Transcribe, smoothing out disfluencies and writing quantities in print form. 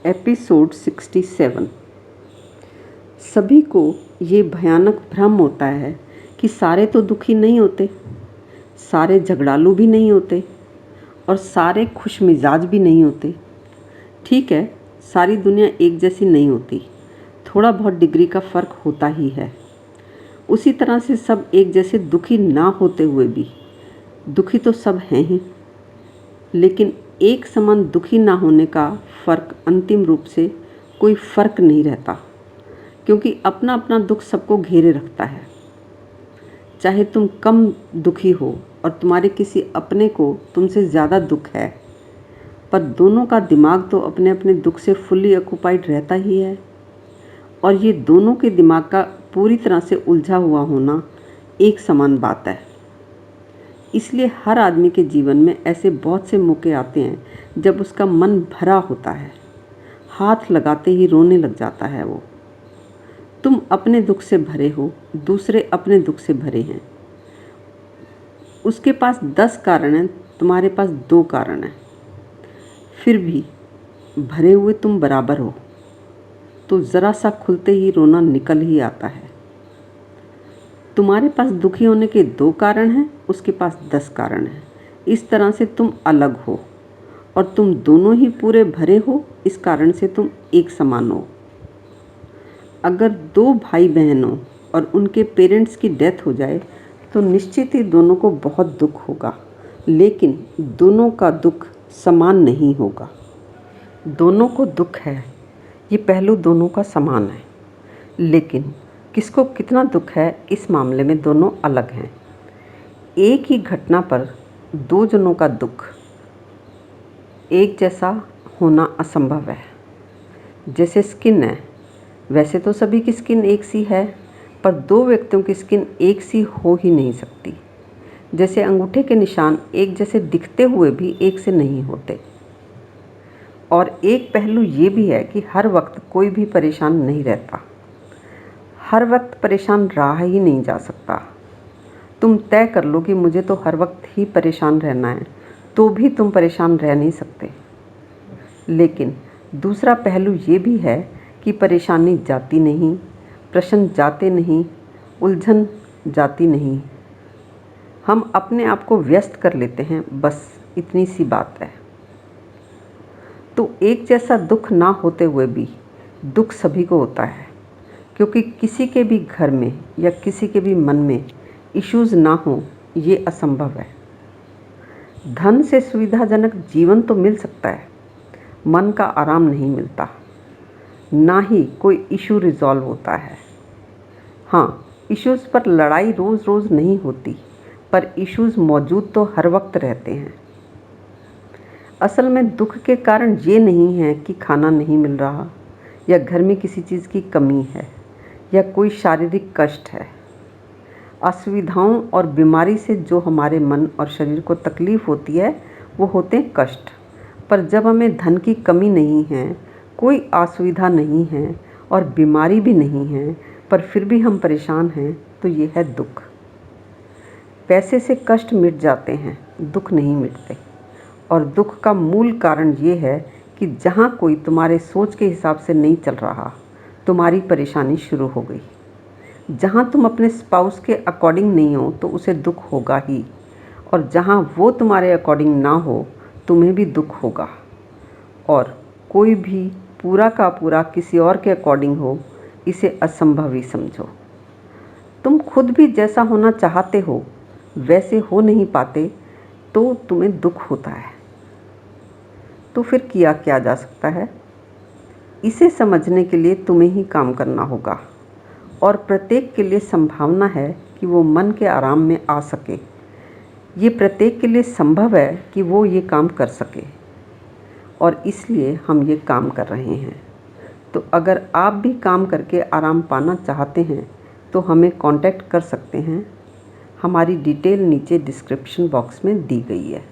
Episode 67। सभी को ये भयानक भ्रम होता है कि सारे तो दुखी नहीं होते, सारे झगड़ालू भी नहीं होते और सारे खुश मिजाज भी नहीं होते। ठीक है, सारी दुनिया एक जैसी नहीं होती, थोड़ा बहुत डिग्री का फ़र्क होता ही है। उसी तरह से सब एक जैसे दुखी ना होते हुए भी दुखी तो सब हैं ही, लेकिन एक समान दुखी ना होने का फ़र्क अंतिम रूप से कोई फ़र्क नहीं रहता, क्योंकि अपना अपना दुख सबको घेरे रखता है। चाहे तुम कम दुखी हो और तुम्हारे किसी अपने को तुमसे ज़्यादा दुख है, पर दोनों का दिमाग तो अपने अपने दुख से फुल्ली ऑक्यूपाइड रहता ही है। और ये दोनों के दिमाग का पूरी तरह से उलझा हुआ होना एक समान बात है। इसलिए हर आदमी के जीवन में ऐसे बहुत से मौके आते हैं जब उसका मन भरा होता है, हाथ लगाते ही रोने लग जाता है। वो तुम अपने दुख से भरे हो, दूसरे अपने दुख से भरे हैं। उसके पास 10 कारण हैं, तुम्हारे पास 2 कारण हैं, फिर भी भरे हुए तुम बराबर हो, तो ज़रा सा खुलते ही रोना निकल ही आता है। तुम्हारे पास दुखी होने के 2 कारण हैं, उसके पास 10 कारण हैं। इस तरह से तुम अलग हो और तुम दोनों ही पूरे भरे हो, इस कारण से तुम एक समान हो। अगर 2 भाई बहन हो और उनके पेरेंट्स की डेथ हो जाए तो निश्चित ही दोनों को बहुत दुख होगा, लेकिन दोनों का दुख समान नहीं होगा। दोनों को दुख है, ये पहलू दोनों का समान है, लेकिन किसको कितना दुख है इस मामले में दोनों अलग हैं। एक ही घटना पर 2 जनों का दुख एक जैसा होना असंभव है। जैसे स्किन है, वैसे तो सभी की स्किन एक सी है, पर 2 व्यक्तियों की स्किन एक सी हो ही नहीं सकती। जैसे अंगूठे के निशान एक जैसे दिखते हुए भी एक से नहीं होते। और एक पहलू ये भी है कि हर वक्त कोई भी परेशान नहीं रहता, हर वक्त परेशान रहा ही नहीं जा सकता। तुम तय कर लो कि मुझे तो हर वक्त ही परेशान रहना है, तो भी तुम परेशान रह नहीं सकते। लेकिन दूसरा पहलू ये भी है कि परेशानी जाती नहीं, प्रश्न जाते नहीं, उलझन जाती नहीं। हम अपने आप को व्यस्त कर लेते हैं, बस इतनी सी बात है। तो एक जैसा दुख ना होते हुए भी दुख सभी को होता है, क्योंकि किसी के भी घर में या किसी के भी मन में इश्यूज़ ना हो, ये असंभव है। धन से सुविधाजनक जीवन तो मिल सकता है, मन का आराम नहीं मिलता, ना ही कोई इशू रिजॉल्व होता है। हाँ, इश्यूज़ पर लड़ाई रोज़ रोज़ नहीं होती, पर इश्यूज़ मौजूद तो हर वक्त रहते हैं। असल में दुख के कारण ये नहीं है कि खाना नहीं मिल रहा या घर में किसी चीज़ की कमी है या कोई शारीरिक कष्ट है। असुविधाओं और बीमारी से जो हमारे मन और शरीर को तकलीफ़ होती है, वो होते हैं कष्ट। पर जब हमें धन की कमी नहीं है, कोई असुविधा नहीं है और बीमारी भी नहीं है, पर फिर भी हम परेशान हैं, तो ये है दुख। पैसे से कष्ट मिट जाते हैं, दुख नहीं मिटते। और दुख का मूल कारण ये है कि जहाँ कोई तुम्हारे सोच के हिसाब से नहीं चल रहा, तुम्हारी परेशानी शुरू हो गई। जहाँ तुम अपने स्पाउस के अकॉर्डिंग नहीं हो, तो उसे दुख होगा ही, और जहाँ वो तुम्हारे अकॉर्डिंग ना हो, तुम्हें भी दुख होगा। और कोई भी पूरा का पूरा किसी और के अकॉर्डिंग हो, इसे असंभव ही समझो। तुम खुद भी जैसा होना चाहते हो वैसे हो नहीं पाते, तो तुम्हें दुख होता है। तो फिर किया क्या जा सकता है? इसे समझने के लिए तुम्हें ही काम करना होगा, और प्रत्येक के लिए संभावना है कि वो मन के आराम में आ सके। ये प्रत्येक के लिए संभव है कि वो ये काम कर सके, और इसलिए हम ये काम कर रहे हैं। तो अगर आप भी काम करके आराम पाना चाहते हैं तो हमें कांटेक्ट कर सकते हैं। हमारी डिटेल नीचे डिस्क्रिप्शन बॉक्स में दी गई है।